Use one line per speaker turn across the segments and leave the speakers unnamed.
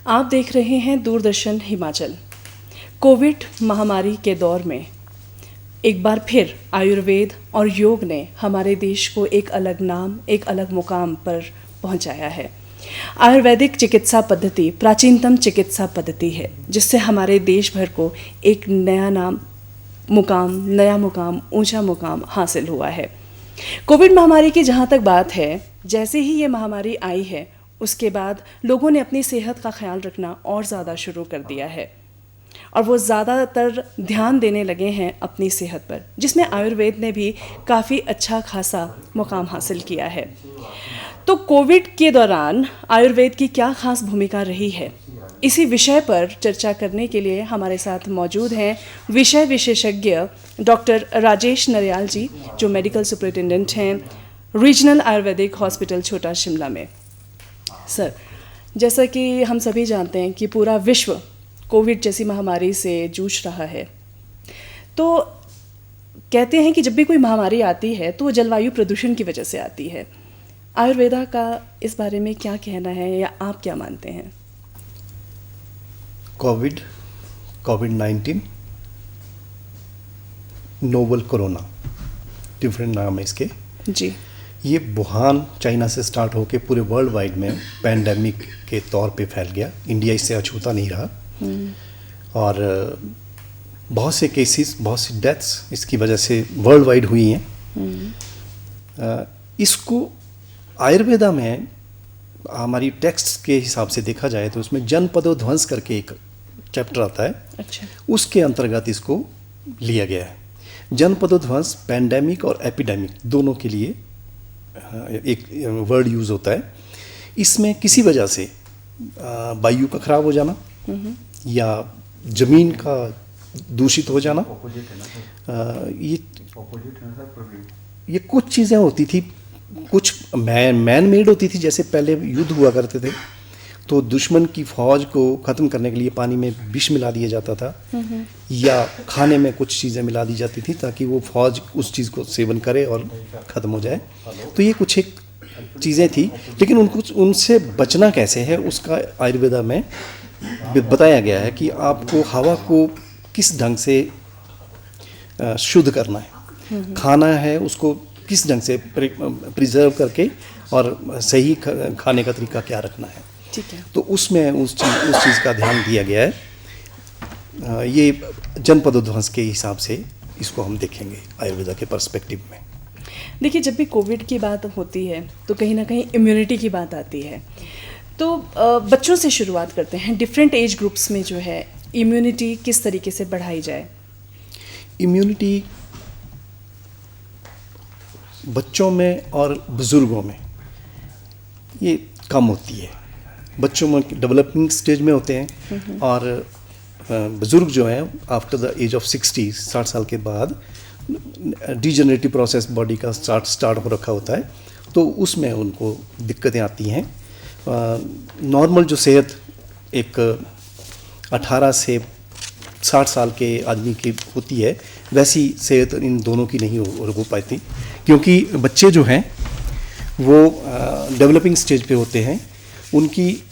आप देख रहे हैं दूरदर्शन हिमाचल। कोविड महामारी के दौर में एक बार फिर आयुर्वेद और योग ने हमारे देश को एक अलग नाम, एक अलग मुकाम पर पहुंचाया है। आयुर्वेदिक चिकित्सा पद्धति प्राचीनतम चिकित्सा पद्धति है, जिससे हमारे देश भर को एक नया मुकाम, ऊंचा मुकाम हासिल हुआ है। कोविड महामारी की जहां तक बात है, जैसे ही ये महामारी आई है, उसके बाद लोगों ने अपनी सेहत का ख्याल रखना और ज़्यादा शुरू कर दिया है और वो ज़्यादातर ध्यान देने लगे हैं अपनी सेहत पर, जिसमें आयुर्वेद ने भी काफ़ी अच्छा खासा मुकाम हासिल किया है। तो कोविड के दौरान आयुर्वेद की क्या खास भूमिका रही है, इसी विषय पर चर्चा करने के लिए हमारे साथ मौजूद हैं विषय विशेषज्ञ डॉक्टर राजेश नरियाल जी, जो मेडिकल सुपरिटेंडेंट हैं रीजनल आयुर्वेदिक हॉस्पिटल छोटा शिमला में। सर, जैसा कि हम सभी जानते हैं कि पूरा विश्व कोविड जैसी महामारी से जूझ रहा है, तो कहते हैं कि जब भी कोई महामारी आती है तो वो जलवायु प्रदूषण की वजह से आती है। आयुर्वेदा का इस बारे में क्या कहना है या आप क्या मानते हैं?
कोविड-19 नोवल कोरोना, डिफरेंट नाम है इसके जी। ये वुहान चाइना से स्टार्ट होकर पूरे वर्ल्ड वाइड में पैंडेमिक के तौर पे फैल गया। इंडिया इससे अछूता नहीं रहा और बहुत से केसेस, बहुत सी डेथ्स इसकी वजह से वर्ल्ड वाइड हुई हैं। इसको आयुर्वेदा में हमारी टेक्स्ट के हिसाब से देखा जाए तो उसमें जनपदोध्वंस करके एक चैप्टर आता है। अच्छा। उसके अंतर्गत इसको लिया गया है। जनपदोध्वंस पैंडेमिक और एपिडेमिक दोनों के लिए एक वर्ड यूज़ होता है। इसमें किसी वजह से वायु का खराब हो जाना या ज़मीन का दूषित हो जाना, ये कुछ चीज़ें होती थी, कुछ मैन मेड होती थी। जैसे पहले युद्ध हुआ करते थे तो दुश्मन की फौज को ख़त्म करने के लिए पानी में विष मिला दिया जाता था या खाने में कुछ चीज़ें मिला दी जाती थी ताकि वो फौज उस चीज़ को सेवन करे और ख़त्म हो जाए। तो ये कुछ एक चीज़ें थी, लेकिन उनसे बचना कैसे है उसका आयुर्वेदा में बताया गया है कि आपको हवा को किस ढंग से शुद्ध करना है, खाना है उसको किस ढंग से प्रिजर्व करके और सही खाने का तरीका क्या रखना है। ठीक है। तो उसमें उस चीज़ का ध्यान दिया गया है। ये जनपदोध्वंस के हिसाब से इसको हम देखेंगे आयुर्वेदा के पर्सपेक्टिव में।
देखिए, जब भी कोविड की बात होती है तो कहीं ना कहीं इम्यूनिटी की बात आती है। तो बच्चों से शुरुआत करते हैं। डिफरेंट एज ग्रुप्स में जो है इम्यूनिटी किस तरीके से बढ़ाई जाए?
इम्यूनिटी बच्चों में और बुज़ुर्गों में ये कम होती है। बच्चों में डेवलपिंग स्टेज में होते हैं और बुज़ुर्ग जो हैं आफ्टर द एज ऑफ 60 साल के बाद डिजेनरेटिव प्रोसेस बॉडी का स्टार्ट हो रखा होता है, तो उसमें उनको दिक्कतें आती हैं। नॉर्मल जो सेहत एक 18 से 60 साल के आदमी की होती है, वैसी सेहत इन दोनों की नहीं हो पाती, क्योंकि बच्चे जो हैं वो डेवलपिंग स्टेज पे होते हैं। उनकी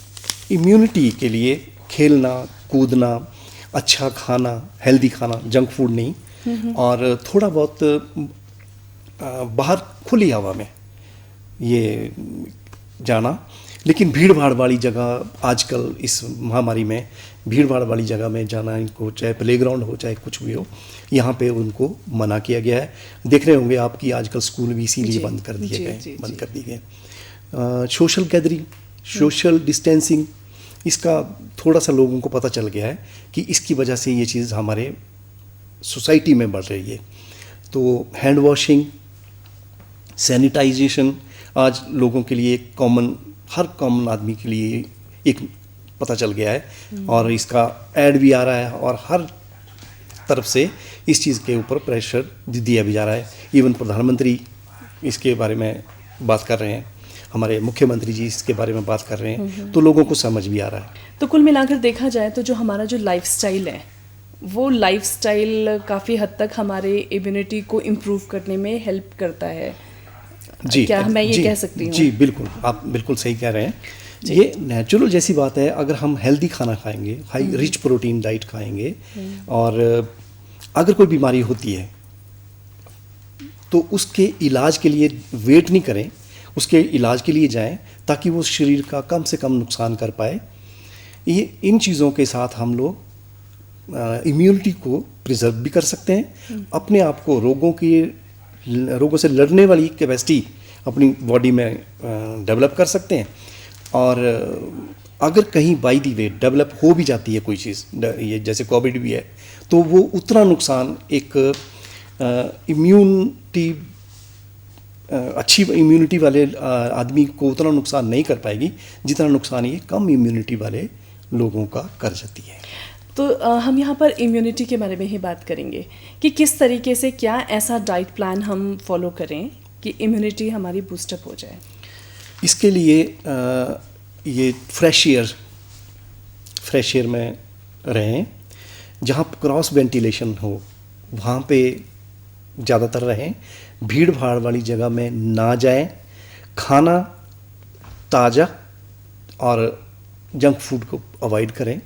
इम्यूनिटी के लिए खेलना, कूदना, अच्छा खाना, हेल्दी खाना, जंक फूड नहीं, और थोड़ा बहुत बाहर खुली हवा में ये जाना। लेकिन भीड़ भाड़ वाली जगह, आजकल इस महामारी में भीड़ भाड़ वाली जगह में जाना, इनको चाहे प्लेग्राउंड हो चाहे कुछ भी हो, यहाँ पे उनको मना किया गया है। देख रहे होंगे आपकी आजकल स्कूल भी इसीलिए बंद कर दिए गए। सोशल गैदरिंग, सोशल डिस्टेंसिंग, इसका थोड़ा सा लोगों को पता चल गया है कि इसकी वजह से ये चीज़ हमारे सोसाइटी में बढ़ रही है। तो हैंड वॉशिंग, सैनिटाइजेशन आज लोगों के लिए हर कॉमन आदमी के लिए एक पता चल गया है और इसका ऐड भी आ रहा है और हर तरफ से इस चीज़ के ऊपर प्रेशर दिया भी जा रहा है। इवन प्रधानमंत्री इसके बारे में बात कर रहे हैं, हमारे मुख्यमंत्री जी इसके बारे में बात कर रहे हैं, तो लोगों को समझ भी आ रहा है।
तो कुल मिलाकर देखा जाए तो जो हमारा जो लाइफस्टाइल है, वो लाइफस्टाइल काफ़ी हद तक हमारे इम्यूनिटी को इम्प्रूव करने में हेल्प करता है।
जी,
क्या मैं ये कह सकती हूँ?
जी बिल्कुल, आप बिल्कुल सही कह रहे हैं। ये नेचुरल जैसी बात है। अगर हम हेल्दी खाना खाएंगे, हाई रिच प्रोटीन डाइट खाएंगे, और अगर कोई बीमारी होती है तो उसके इलाज के लिए वेट नहीं करें, उसके इलाज के लिए जाएं ताकि वो शरीर का कम से कम नुकसान कर पाए। ये इन चीज़ों के साथ हम लोग इम्यूनिटी को प्रिजर्व भी कर सकते हैं, अपने आप को रोगों से लड़ने वाली कैपेसिटी अपनी बॉडी में डेवलप कर सकते हैं। और अगर कहीं बाय द वे डेवलप हो भी जाती है कोई चीज़, ये जैसे कोविड भी है, तो वो उतना नुकसान एक इम्यूनिटी अच्छी इम्यूनिटी वाले आदमी को उतना नुकसान नहीं कर पाएगी जितना नुकसान ये कम इम्यूनिटी वाले लोगों का कर जाती है।
तो हम यहाँ पर इम्यूनिटी के बारे में ही बात करेंगे कि किस तरीके से, क्या ऐसा डाइट प्लान हम फॉलो करें कि इम्यूनिटी हमारी बूस्टअप हो जाए।
इसके लिए ये फ्रेश एयर में रहें, जहाँ क्रॉस वेंटिलेशन हो वहाँ पे ज़्यादातर रहें, भीड़ भाड़ वाली जगह में ना जाएं, खाना ताज़ा और जंक फूड को अवॉइड करें,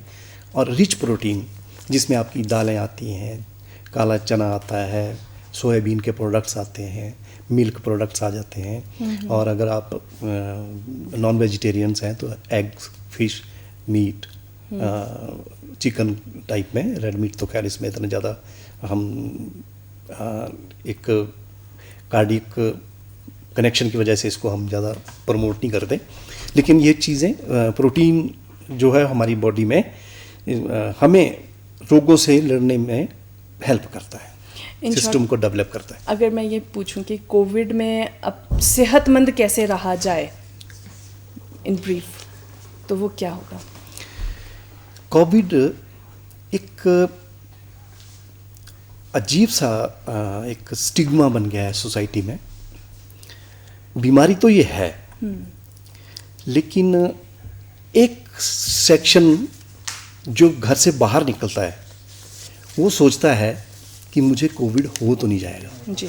और रिच प्रोटीन जिसमें आपकी दालें आती हैं, काला चना आता है, सोयाबीन के प्रोडक्ट्स आते हैं, मिल्क प्रोडक्ट्स आ जाते हैं, और अगर आप नॉन वेजिटेरियंस हैं तो eggs, fish, meat, chicken type में, रेड मीट तो खैर इसमें इतना ज़्यादा हम एक कार्डियक कनेक्शन की वजह से इसको हम ज़्यादा प्रमोट नहीं करते, लेकिन ये चीज़ें प्रोटीन जो है हमारी बॉडी में हमें रोगों से लड़ने में हेल्प करता है, सिस्टम को डेवलप करता है।
अगर मैं ये पूछूं कि कोविड में अब सेहतमंद कैसे रहा जाए इन ब्रीफ, तो वो क्या होगा?
कोविड एक अजीब सा एक स्टिग्मा बन गया है सोसाइटी में। बीमारी तो ये है, लेकिन एक सेक्शन जो घर से बाहर निकलता है वो सोचता है कि मुझे कोविड हो तो नहीं जाएगा
जी,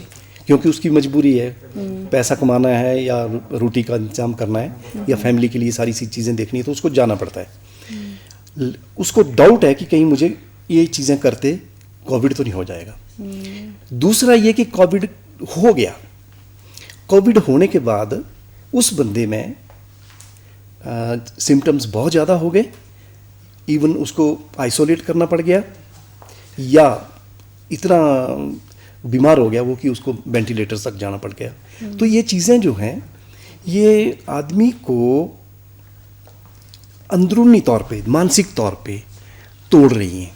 क्योंकि उसकी मजबूरी है, पैसा कमाना है या रोटी का इंतजाम करना है या फैमिली के लिए सारी सी चीज़ें देखनी है, तो उसको जाना पड़ता है। उसको डाउट है कि कहीं मुझे ये चीज़ें करते कोविड तो नहीं हो जाएगा। दूसरा ये कि कोविड हो गया, कोविड होने के बाद उस बंदे में सिम्टम्स बहुत ज़्यादा हो गए, इवन उसको आइसोलेट करना पड़ गया, या इतना बीमार हो गया वो कि उसको वेंटिलेटर तक जाना पड़ गया। तो ये चीज़ें जो हैं ये आदमी को अंदरूनी तौर पे, मानसिक तौर पे तोड़ रही हैं।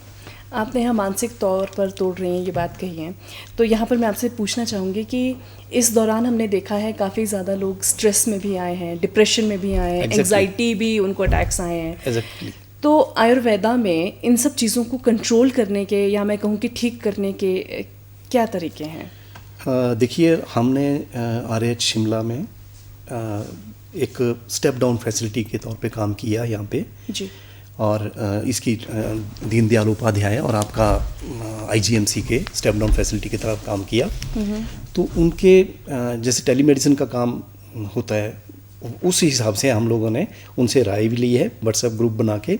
आपने यहाँ मानसिक तौर पर तोड़ रही हैं ये बात कही है, तो यहाँ पर मैं आपसे पूछना चाहूँगी कि इस दौरान हमने देखा है काफ़ी ज़्यादा लोग स्ट्रेस में भी आए हैं, डिप्रेशन में भी आए हैं, एंग्जाइटी भी उनको अटैक्स आए हैं।
Exactly.
तो आयुर्वेदा में इन सब चीज़ों को कंट्रोल करने के, या मैं कहूँ कि ठीक करने के क्या तरीके हैं?
देखिए, हमने RH शिमला में एक स्टेप डाउन फैसिलिटी के तौर पे काम किया यहाँ पे
जी,
और इसकी दीनदयाल उपाध्याय और आपका IGMC के स्टेप डाउन फैसिलिटी की तरफ काम किया। तो उनके जैसे टेलीमेडिसिन का काम होता है, उस हिसाब से हम लोगों ने उनसे राय भी ली है, व्हाट्सएप ग्रुप बना के,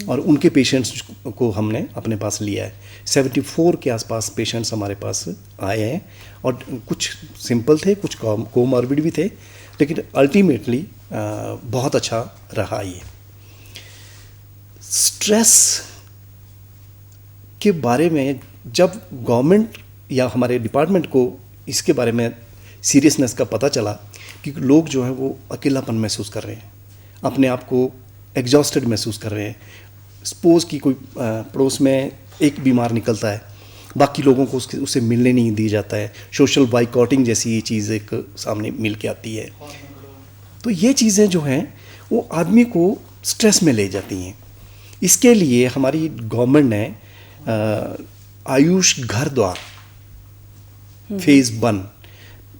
और उनके पेशेंट्स को हमने अपने पास लिया है। 74 के आसपास पेशेंट्स हमारे पास आए हैं, और कुछ सिंपल थे, कुछ कोमॉर्बिड भी थे, लेकिन अल्टीमेटली बहुत अच्छा रहा। ये स्ट्रेस के बारे में जब गवर्नमेंट या हमारे डिपार्टमेंट को इसके बारे में सीरियसनेस का पता चला कि लोग जो है वो अकेलापन महसूस कर रहे हैं, अपने आप को एग्जॉस्टेड महसूस कर रहे हैं। सपोज कि कोई पड़ोस में एक बीमार निकलता है, बाकी लोगों को उससे मिलने नहीं दिया जाता है, सोशल बाइकॉटिंग जैसी ये चीज़ एक सामने मिल के आती है। तो ये चीज़ें जो हैं वो आदमी को स्ट्रेस में ले जाती हैं। इसके लिए हमारी गवर्नमेंट ने आयुष घर द्वार फेज़ 1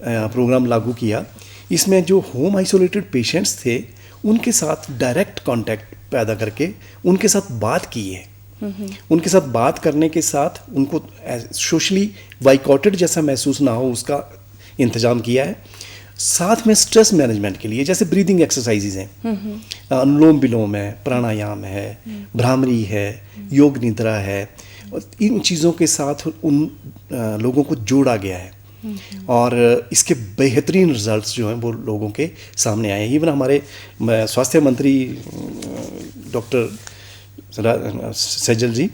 प्रोग्राम लागू किया। इसमें जो होम आइसोलेटेड पेशेंट्स थे उनके साथ डायरेक्ट कांटेक्ट पैदा करके उनके साथ बात की है। उनके साथ बात करने के साथ उनको सोशली बाइकॉटेड जैसा महसूस ना हो उसका इंतज़ाम किया है। साथ में स्ट्रेस मैनेजमेंट के लिए जैसे ब्रीदिंग एक्सरसाइजेज हैं, अनुलोम विलोम है, प्राणायाम है, भ्रामरी है, योग निद्रा है, और इन चीज़ों के साथ उन लोगों को जोड़ा गया है और इसके बेहतरीन रिजल्ट्स जो हैं वो लोगों के सामने आए हैं। इवन हमारे स्वास्थ्य मंत्री डॉक्टर सैजल जी,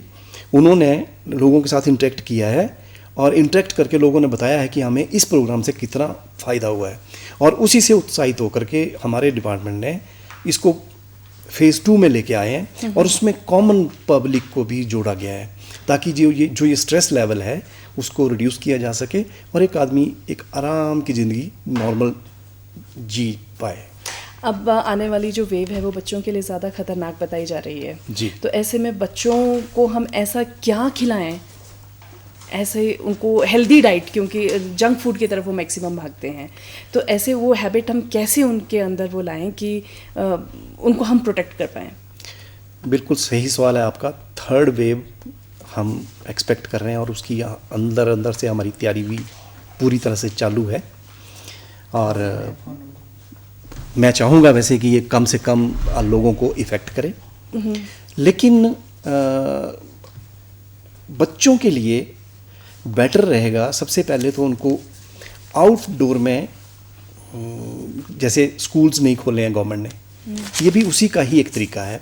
उन्होंने लोगों के साथ इंटरेक्ट किया है और इंटरेक्ट करके लोगों ने बताया है कि हमें इस प्रोग्राम से कितना फ़ायदा हुआ है, और उसी से उत्साहित होकर के हमारे डिपार्टमेंट ने इसको फेज़ 2 में लेके आए हैं और उसमें कॉमन पब्लिक को भी जोड़ा गया है ताकि जो ये स्ट्रेस लेवल है उसको रिड्यूस किया जा सके और एक आदमी एक आराम की ज़िंदगी नॉर्मल जी पाए।
अब आने वाली जो वेव है वो बच्चों के लिए ज़्यादा खतरनाक बताई जा रही है
जी।
तो ऐसे में बच्चों को हम ऐसा क्या खिलाएं, ऐसे उनको हेल्दी डाइट, क्योंकि जंक फूड की तरफ वो मैक्सिमम भागते हैं, तो ऐसे वो हैबिट हम कैसे उनके अंदर वो लाएं कि उनको हम प्रोटेक्ट कर पाएँ?
बिल्कुल सही सवाल है आपका। थर्ड वेव हम एक्सपेक्ट कर रहे हैं और उसकी अंदर से हमारी तैयारी भी पूरी तरह से चालू है और मैं चाहूँगा वैसे कि ये कम से कम लोगों को इफ़ेक्ट करे, लेकिन बच्चों के लिए बेटर रहेगा सबसे पहले तो उनको आउटडोर में, जैसे स्कूल्स नहीं खोले हैं गवर्नमेंट ने, ये भी उसी का ही एक तरीका है,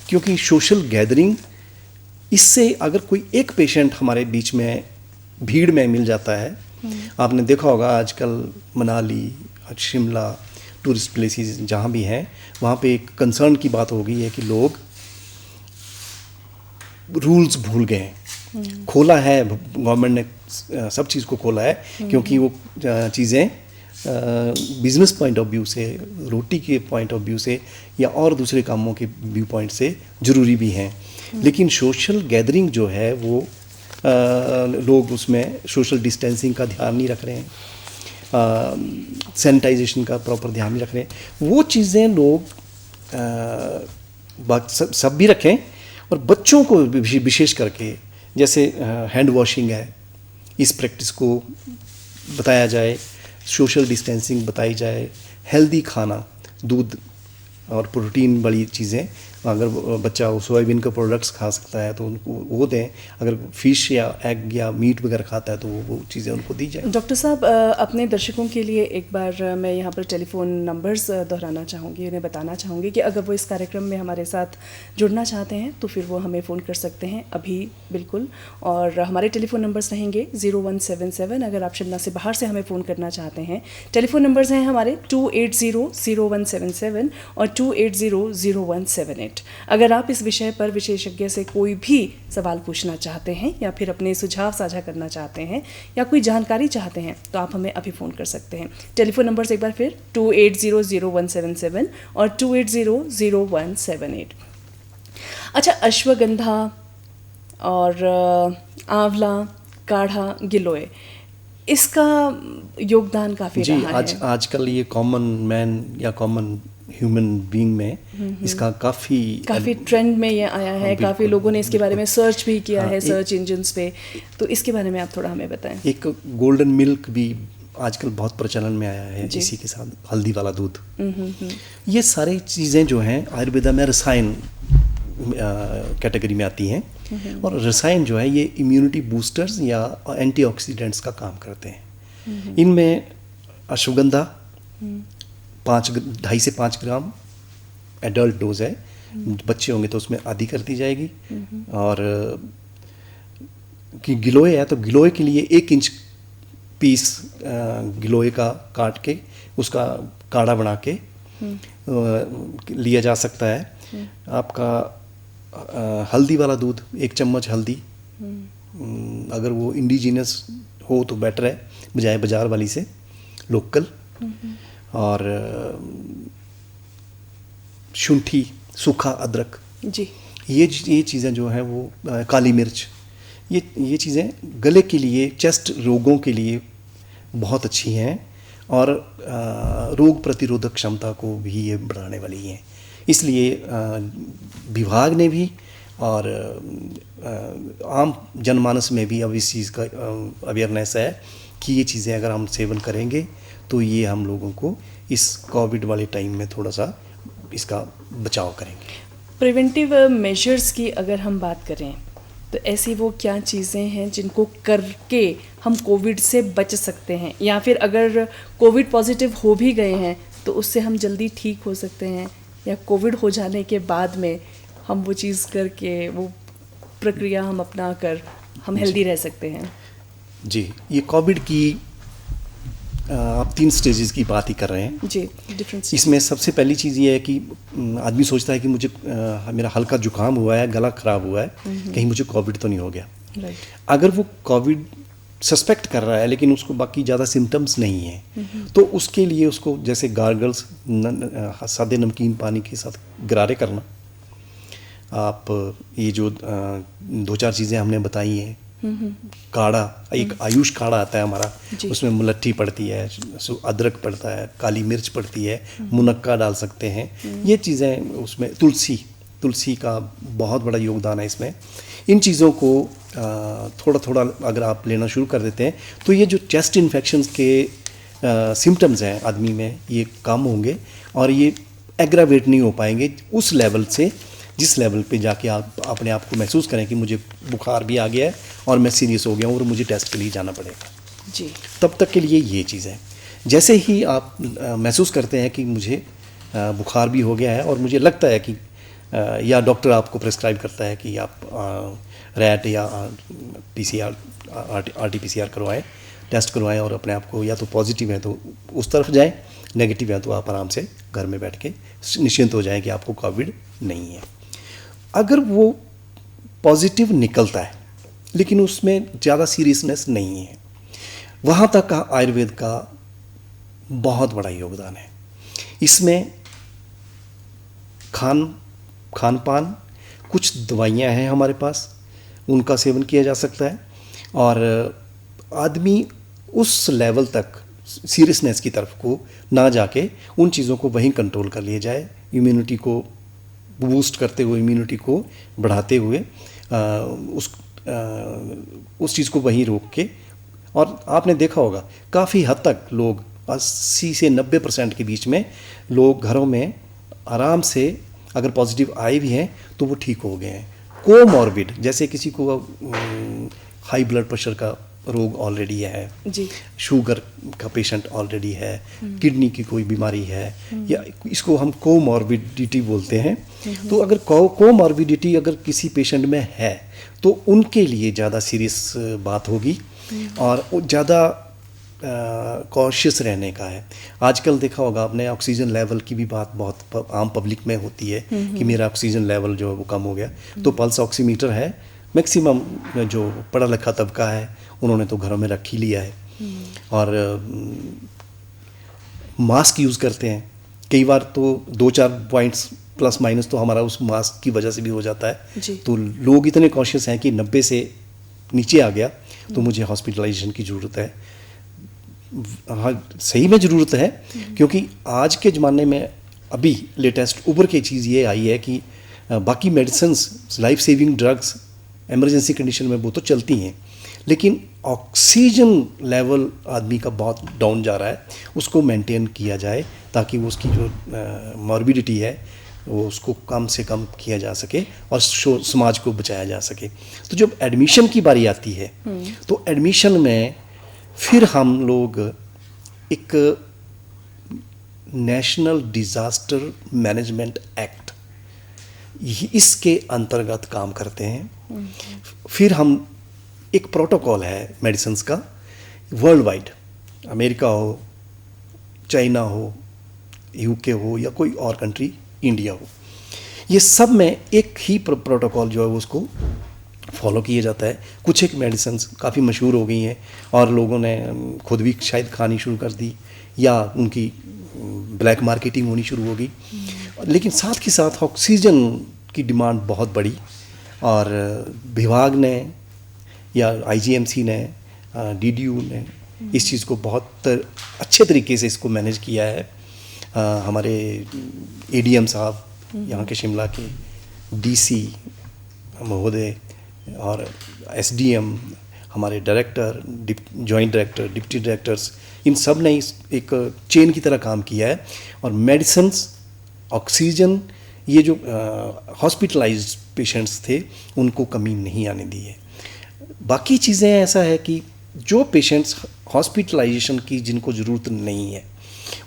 क्योंकि सोशल गैदरिंग, इससे अगर कोई एक पेशेंट हमारे बीच में भीड़ में मिल जाता है, आपने देखा होगा आजकल मनाली, शिमला, टूरिस्ट प्लेसेस जहाँ भी हैं वहाँ पे एक कंसर्न की बात हो गई है कि लोग रूल्स भूल गए हैं। खोला है गवर्नमेंट ने, सब चीज़ को खोला है क्योंकि वो चीज़ें बिजनेस पॉइंट ऑफ व्यू से, रोटी के पॉइंट ऑफ व्यू से या और दूसरे कामों के व्यू पॉइंट से ज़रूरी भी हैं, लेकिन सोशल गैदरिंग जो है वो लोग उसमें सोशल डिस्टेंसिंग का ध्यान नहीं रख रहे हैं, सैनिटाइजेशन का प्रॉपर ध्यान नहीं रख रहे हैं। वो चीज़ें लोग सब भी रखें और बच्चों को विशेष करके जैसे हैंड वॉशिंग है, इस प्रैक्टिस को बताया जाए, सोशल डिस्टेंसिंग बताई जाए, हेल्दी खाना, दूध और प्रोटीन वाली चीज़ें, अगर बच्चा सोयाबीन का प्रोडक्ट्स खा सकता है तो उनको वो दें, अगर फिश या एग या मीट वगैरह खाता है तो वो चीज़ें उनको दी जाए।
डॉक्टर साहब, अपने दर्शकों के लिए एक बार मैं यहाँ पर टेलीफोन नंबर्स दोहराना चाहूँगी, उन्हें बताना चाहूँगी कि अगर वो इस कार्यक्रम में हमारे साथ जुड़ना चाहते हैं तो फिर वो हमें फ़ोन कर सकते हैं अभी बिल्कुल, और हमारे टेलीफोन नंबर्स रहेंगे 0177। अगर आप शिमला से बाहर से हमें फ़ोन करना चाहते हैं, टेलीफोन नंबर्स हैं हमारे 280-0177 और 280-0178। अगर आप इस विषय पर विशेषज्ञ से कोई भी सवाल पूछना चाहते हैं या फिर अपने सुझाव साझा करना चाहते हैं या कोई जानकारी चाहते हैं तो आप हमें अभी फ़ोन कर सकते हैं। टेलीफोन नंबर्स एक बार फिर 280-0177 और 280-0178। अच्छा, अश्वगंधा और आंवला, काढ़ा, गिलोय, इसका योगदान काफ़ी रहा है।
आजकल ये कॉमन मैन या कॉमन ह्यूमन बीइंग में इसका काफ़ी
ट्रेंड में ये आया है, काफ़ी लोगों ने इसके बारे में सर्च भी किया है सर्च इंजन्स पे, तो इसके बारे में आप थोड़ा हमें बताएं।
एक गोल्डन मिल्क भी आजकल बहुत प्रचलन में आया है, इसी के साथ हल्दी वाला दूध। ये सारी चीज़ें जो हैं आयुर्वेदा में रसायन कैटेगरी में आती हैं और रसायन जो है ये इम्यूनिटी बूस्टर्स या एंटीऑक्सीडेंट्स का काम करते हैं। इनमें अश्वगंधा 2.5 से 5 ग्राम एडल्ट डोज है, बच्चे होंगे तो उसमें आधी कर दी जाएगी। और कि गिलोय है तो गिलोय के लिए 1 इंच पीस गिलोय का काट के उसका काढ़ा बना के लिया जा सकता है। आपका हल्दी वाला दूध, 1 चम्मच हल्दी, अगर वो इंडिजिनस हो तो बेटर है बजाय बाज़ार वाली से, लोकल। और शुंठी, सूखा अदरक जी, ये चीज़ें जो हैं वो, काली मिर्च, ये चीज़ें गले के लिए, चेस्ट रोगों के लिए बहुत अच्छी हैं और रोग प्रतिरोधक क्षमता को भी ये बढ़ाने वाली हैं। इसलिए विभाग ने भी और आम जनमानस में भी अब इस चीज़ का अवेयरनेस है कि ये चीज़ें अगर हम सेवन करेंगे तो ये हम लोगों को इस कोविड वाले टाइम में थोड़ा सा इसका बचाव करेंगे।
प्रिवेंटिव मेजर्स की अगर हम बात करें तो ऐसी वो क्या चीज़ें हैं जिनको करके हम कोविड से बच सकते हैं, या फिर अगर कोविड पॉजिटिव हो भी गए हैं तो उससे हम जल्दी ठीक हो सकते हैं, या कोविड हो जाने के बाद में हम वो चीज़ करके, वो प्रक्रिया हम अपना कर हम हेल्दी रह सकते हैं?
जी, ये कोविड की आप 3 स्टेजेस की बात ही कर रहे हैं
जी, डिफरेंट।
इसमें सबसे पहली चीज़ ये है कि आदमी सोचता है कि मुझे मेरा हल्का जुकाम हुआ है, गला ख़राब हुआ है, कहीं मुझे कोविड तो नहीं हो गया।
राइट।
अगर वो कोविड सस्पेक्ट कर रहा है लेकिन उसको बाकी ज़्यादा सिम्टम्स नहीं है, तो उसके लिए उसको जैसे गार्गल्स, सादे नमकीन पानी के साथ गरारे करना, आप ये जो 2-4 चीज़ें हमने बताई हैं, काढ़ा, एक आयुष काढ़ा आता है हमारा, उसमें मुलट्ठी पड़ती है, अदरक पड़ता है, काली मिर्च पड़ती है, मुनक्का डाल सकते हैं, ये चीज़ें उसमें, तुलसी का बहुत बड़ा योगदान है इसमें। इन चीज़ों को थोड़ा थोड़ा अगर आप लेना शुरू कर देते हैं तो ये जो चेस्ट इन्फेक्शंस के सिम्टम्स हैं आदमी में, ये कम होंगे और ये एग्रावेट नहीं हो पाएंगे उस लेवल से जिस लेवल पे जाके आप अपने आप को महसूस करें कि मुझे बुखार भी आ गया है और मैं सीरियस हो गया हूँ और मुझे टेस्ट के लिए जाना पड़ेगा।
जी।
तब तक के लिए ये चीज़ है। जैसे ही आप महसूस करते हैं कि मुझे बुखार भी हो गया है और मुझे लगता है कि या डॉक्टर आपको प्रिस्क्राइब करता है कि आप रैट या PCR, RT-PCR करवाएं, टेस्ट करवाएं और अपने आप को या तो पॉजिटिव है तो उस तरफ जाएं, नेगेटिव है तो आप आराम से घर में बैठ के निश्चिंत हो जाएं कि आपको कोविड नहीं है। अगर वो पॉजिटिव निकलता है लेकिन उसमें ज़्यादा सीरियसनेस नहीं है, वहाँ तक का आयुर्वेद का बहुत बड़ा योगदान है। इसमें खान पान, कुछ दवाइयाँ हैं हमारे पास, उनका सेवन किया जा सकता है और आदमी उस लेवल तक सीरियसनेस की तरफ को ना जाके उन चीज़ों को वहीं कंट्रोल कर लिया जाए, इम्यूनिटी को बूस्ट करते हुए, इम्यूनिटी को बढ़ाते हुए उस चीज़ को वहीं रोक के। और आपने देखा होगा काफ़ी हद तक लोग 80 से 90% के बीच में लोग घरों में आराम से अगर पॉजिटिव आए भी हैं तो वो ठीक हो गए हैं। कोमॉर्बिड, जैसे किसी को हाई ब्लड प्रेशर का रोग ऑलरेडी है
जी,
शुगर का पेशेंट ऑलरेडी है, किडनी की कोई बीमारी है, या इसको हम कोमॉर्बिडिटी बोलते हैं। तो अगर कोमॉर्बिडिटी अगर किसी पेशेंट में है तो उनके लिए ज़्यादा सीरियस बात होगी और ज़्यादा कॉशियस रहने का है। आजकल देखा होगा आपने, ऑक्सीजन लेवल की भी बात बहुत आम पब्लिक में होती है कि मेरा ऑक्सीजन लेवल जो है वो कम हो गया, तो पल्स ऑक्सीमीटर है, मैक्सिमम जो पढ़ा लिखा तबका है उन्होंने तो घरों में रख ही लिया है। और मास्क यूज़ करते हैं, कई बार तो 2-4 पॉइंट्स प्लस माइनस तो हमारा उस मास्क की वजह से भी हो जाता है। तो लोग इतने कॉन्शियस हैं कि 90 से नीचे आ गया तो मुझे हॉस्पिटलाइजेशन की ज़रूरत है। हाँ, सही में ज़रूरत है, क्योंकि आज के ज़माने में अभी लेटेस्ट उभर के चीज़ ये आई है कि बाकी medicines, life saving drugs emergency condition में वो तो चलती हैं, लेकिन ऑक्सीजन लेवल आदमी का बहुत डाउन जा रहा है, उसको मेंटेन किया जाए ताकि वो उसकी जो मॉर्बिडिटी है वो उसको कम से कम किया जा सके और समाज को बचाया जा सके। तो जब एडमिशन की बारी आती है तो एडमिशन में फिर हम लोग एक नेशनल डिज़ास्टर मैनेजमेंट एक्ट, इसके अंतर्गत काम करते हैं। फिर हम एक प्रोटोकॉल है मेडिसिन्स का वर्ल्ड वाइड, अमेरिका हो, चाइना हो, यूके हो या कोई और कंट्री, इंडिया हो, ये सब में एक ही प्रोटोकॉल जो है वो उसको फॉलो किया जाता है। कुछ एक मेडिसिन्स काफ़ी मशहूर हो गई हैं और लोगों ने खुद भी शायद खानी शुरू कर दी या उनकी ब्लैक मार्केटिंग होनी शुरू हो गई, लेकिन साथ के साथ ऑक्सीजन की डिमांड बहुत बढ़ी और विभाग ने या IGMC ने, DDU ने इस चीज़ को बहुत अच्छे तरीके से इसको मैनेज किया है। हमारे ADM साहब, यहाँ के शिमला के DC महोदय और SDM हमारे director, joint director, deputy directors, इन सब ने एक चेन की तरह काम किया है। और मेडिसिन्स, ऑक्सीजन, ये जो हॉस्पिटलाइज्ड पेशेंट्स थे उनको कमी नहीं आने दी है। बाकी चीज़ें ऐसा है कि जो पेशेंट्स हॉस्पिटलाइजेशन की जिनको ज़रूरत नहीं है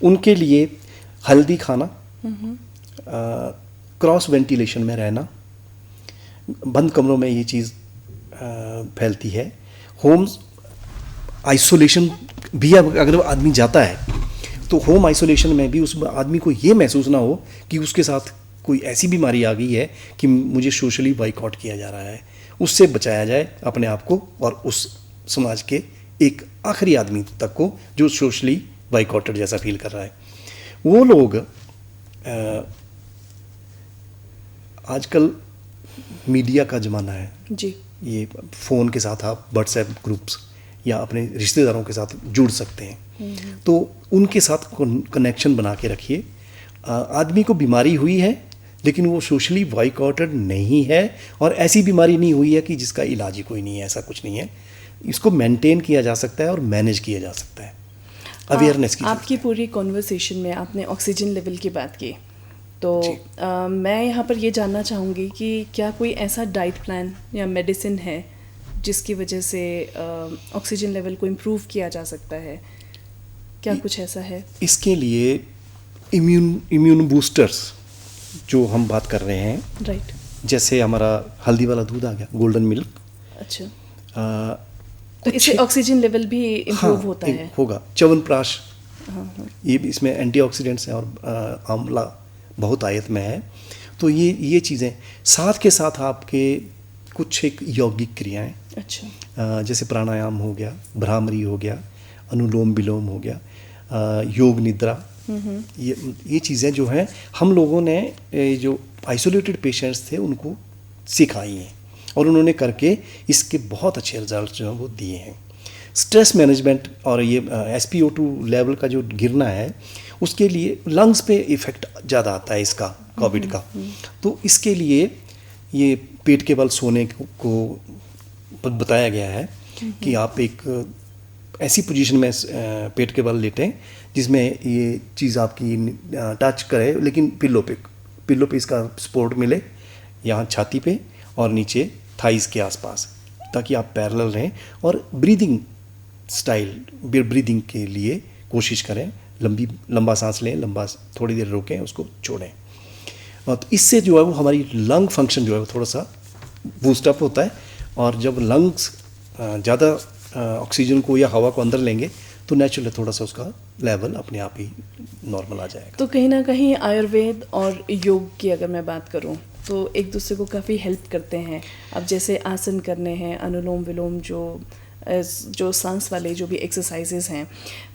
उनके लिए हेल्दी खाना, क्रॉस वेंटिलेशन में रहना, बंद कमरों में ये चीज़ फैलती है। होम आइसोलेशन भी अगर आदमी जाता है तो होम आइसोलेशन में भी उस आदमी को ये महसूस ना हो कि उसके साथ कोई ऐसी बीमारी आ गई है कि मुझे सोशली बाइकआउट किया जा रहा है। उससे बचाया जाए अपने आप को और उस समाज के एक आखिरी आदमी तक को जो सोशली बाइकआउटेड जैसा फील कर रहा है। वो लोग आजकल मीडिया का ज़माना है
जी।
ये फ़ोन के साथ आप व्हाट्सएप ग्रुप्स या अपने रिश्तेदारों के साथ जुड़ सकते हैं, तो उनके साथ कनेक्शन बना के रखिए। आदमी को बीमारी हुई है लेकिन वो सोशली बाइकआउटेड नहीं है, और ऐसी बीमारी नहीं हुई है कि जिसका इलाज ही कोई नहीं है, ऐसा कुछ नहीं है। इसको मेंटेन किया जा सकता है और मैनेज किया जा सकता है। अवेयरनेस की
आपकी पूरी कॉन्वर्सेशन में आपने ऑक्सीजन लेवल की बात की, तो मैं यहाँ पर ये जानना चाहूँगी कि क्या कोई ऐसा डाइट प्लान या मेडिसिन है जिसकी वजह से ऑक्सीजन लेवल को इम्प्रूव किया जा सकता है? क्या कुछ ऐसा है?
इसके लिए इम्यून बूस्टर्स जो हम बात कर रहे हैं,
राइट,
जैसे हमारा हल्दी वाला दूध आ गया, गोल्डन मिल्क।
अच्छा, तो इससे ऑक्सीजन लेवल भी इम्प्रूव होता है?
होगा। च्यवनप्राश, ये भी इसमें एंटीऑक्सीडेंट्स हैं और आंवला बहुत आयत में है। तो ये चीज़ें साथ के साथ आपके कुछ एक यौगिक क्रियाएं,
अच्छा,
जैसे प्राणायाम हो गया, भ्रामरी हो गया, अनुलोम विलोम हो गया, योग निद्रा, ये चीज़ें जो हैं हम लोगों ने जो आइसोलेटेड पेशेंट्स थे उनको सिखाई हैं और उन्होंने करके इसके बहुत अच्छे रिजल्ट जो हैं वो दिए हैं। स्ट्रेस मैनेजमेंट और ये SpO2 लेवल का जो गिरना है उसके लिए लंग्स पे इफ़ेक्ट ज़्यादा आता है इसका, कोविड का। तो इसके लिए ये पेट के बल सोने को बताया गया है कि आप एक ऐसी पोजीशन में पेट के बल लेटें जिसमें ये चीज़ आपकी टच करे, लेकिन पिल्लो पे इसका सपोर्ट मिले, यहाँ छाती पे और नीचे थाइस के आसपास, ताकि आप पैरेलल रहें। और ब्रीदिंग के लिए कोशिश करें, लंबा सांस लें, थोड़ी देर रोकें, उसको छोड़ें। और तो इससे जो है वो हमारी लंग फंक्शन जो है वो थोड़ा सा बूस्टअप होता है, और जब लंग्स ज़्यादा ऑक्सीजन को या हवा को अंदर लेंगे तो नेचुरली थोड़ा सा उसका लेवल अपने आप ही नॉर्मल आ जाएगा।
तो कहीं ना कहीं आयुर्वेद और योग की अगर मैं बात करूं तो एक दूसरे को काफ़ी हेल्प करते हैं। अब जैसे आसन करने हैं, अनुलोम विलोम, जो सांस वाले जो भी एक्सरसाइजेज हैं,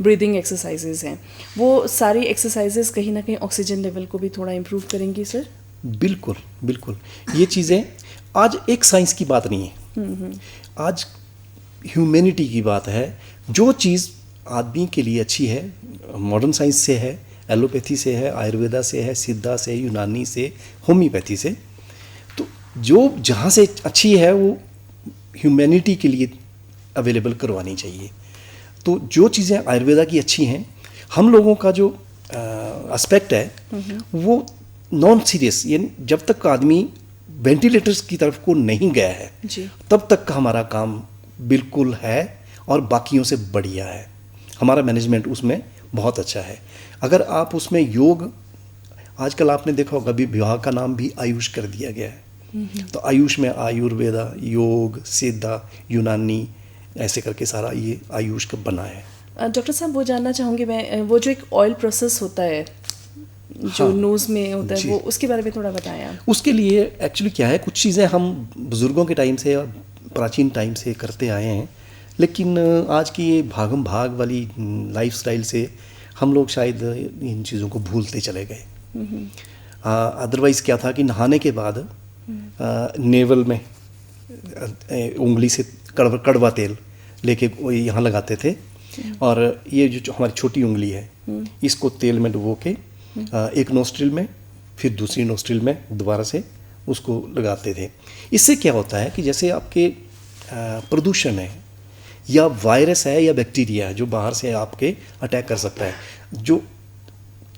ब्रीदिंग एक्सरसाइजेज हैं, वो सारी एक्सरसाइजेज कहीं ना कहीं ऑक्सीजन लेवल को भी थोड़ा इम्प्रूव करेंगी सर?
बिल्कुल बिल्कुल। ये चीज़ें आज एक साइंस की बात नहीं है, आज ह्यूमैनिटी की बात है। जो चीज़ आदमी के लिए अच्छी है, मॉडर्न साइंस से है, एलोपैथी से है, आयुर्वेदा से है, सिद्धा से, यूनानी से, होम्योपैथी से, तो जो जहाँ से अच्छी है वो ह्यूमैनिटी के लिए अवेलेबल करवानी चाहिए। तो जो चीज़ें आयुर्वेदा की अच्छी हैं, हम लोगों का जो एस्पेक्ट है वो नॉन सीरियस, यानी जब तक आदमी वेंटिलेटर्स की तरफ को नहीं गया है
जी,
तब तक का हमारा काम बिल्कुल है और बाकियों से बढ़िया है। हमारा मैनेजमेंट उसमें बहुत अच्छा है। अगर आप उसमें योग, आजकल आपने देखा होगा भी विभाग का नाम भी आयुष कर दिया गया है, तो आयुष में आयुर्वेदा, योग, सिद्धा, यूनानी, ऐसे करके सारा ये आयुष का बना है।
डॉक्टर साहब, वो जानना चाहूँगी मैं, वो जो एक ऑयल प्रोसेस होता है जो नोज़ में होता है, वो उसके बारे में थोड़ा बताएं आप।
उसके लिए एक्चुअली क्या है, कुछ चीज़ें हम बुज़ुर्गों के टाइम से और प्राचीन टाइम से करते आए हैं, लेकिन आज की ये भागम भाग वाली लाइफस्टाइल से हम लोग शायद इन चीज़ों को भूलते चले गए। अदरवाइज़ क्या था कि नहाने के बाद नेवल में उंगली से कड़वा तेल लेके यहाँ लगाते थे, और ये जो हमारी छोटी उंगली है इसको तेल में डुबो के एक नोस्ट्रिल में फिर दूसरी नोस्ट्रिल में दोबारा से उसको लगाते थे। इससे क्या होता है कि जैसे आपके प्रदूषण है, या वायरस है या बैक्टीरिया है जो बाहर से आपके अटैक कर सकता है। जो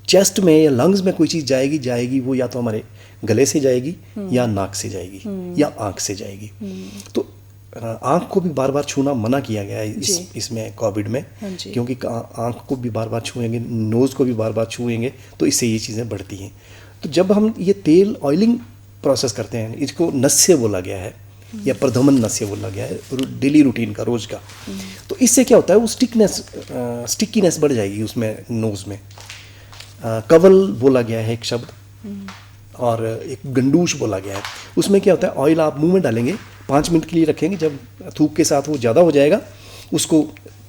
चेस्ट में या लंग्स में कोई चीज़ जाएगी वो या तो हमारे गले से जाएगी या नाक से जाएगी या आँख से जाएगी। तो आँख को भी बार बार छूना मना किया गया है इसमें कोविड में, क्योंकि आँख को भी बार बार छुएंगे, नोज़ को भी बार बार छुएंगे तो इससे ये चीज़ें बढ़ती हैं। तो जब हम ये तेल ऑयलिंग प्रोसेस करते हैं, इसको नस्य बोला गया है या प्रधमन नस्य बोला गया है, डेली रूटीन का, रोज़ का। तो इससे क्या होता है, वो स्टिकीनेस बढ़ जाएगी उसमें, नोज़ में। कवल बोला गया है एक शब्द, और एक गंडूश बोला गया है। उसमें क्या होता है, ऑयल आप मुंह में डालेंगे, 5 मिनट के लिए रखेंगे, जब थूक के साथ वो ज़्यादा हो जाएगा उसको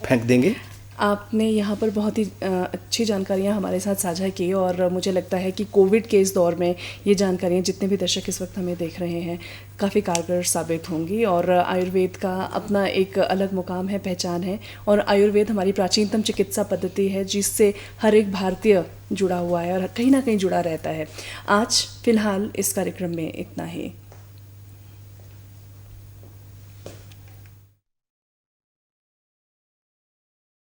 फेंक देंगे।
आपने यहाँ पर बहुत ही अच्छी जानकारियाँ हमारे साथ साझा की, और मुझे लगता है कि कोविड के इस दौर में ये जानकारियाँ जितने भी दर्शक इस वक्त हमें देख रहे हैं काफ़ी कारगर साबित होंगी। और आयुर्वेद का अपना एक अलग मुकाम है, पहचान है, और आयुर्वेद हमारी प्राचीनतम चिकित्सा पद्धति है जिससे हर एक भारतीय जुड़ा हुआ है और कहीं ना कहीं जुड़ा रहता है। आज फ़िलहाल इस कार्यक्रम में इतना ही।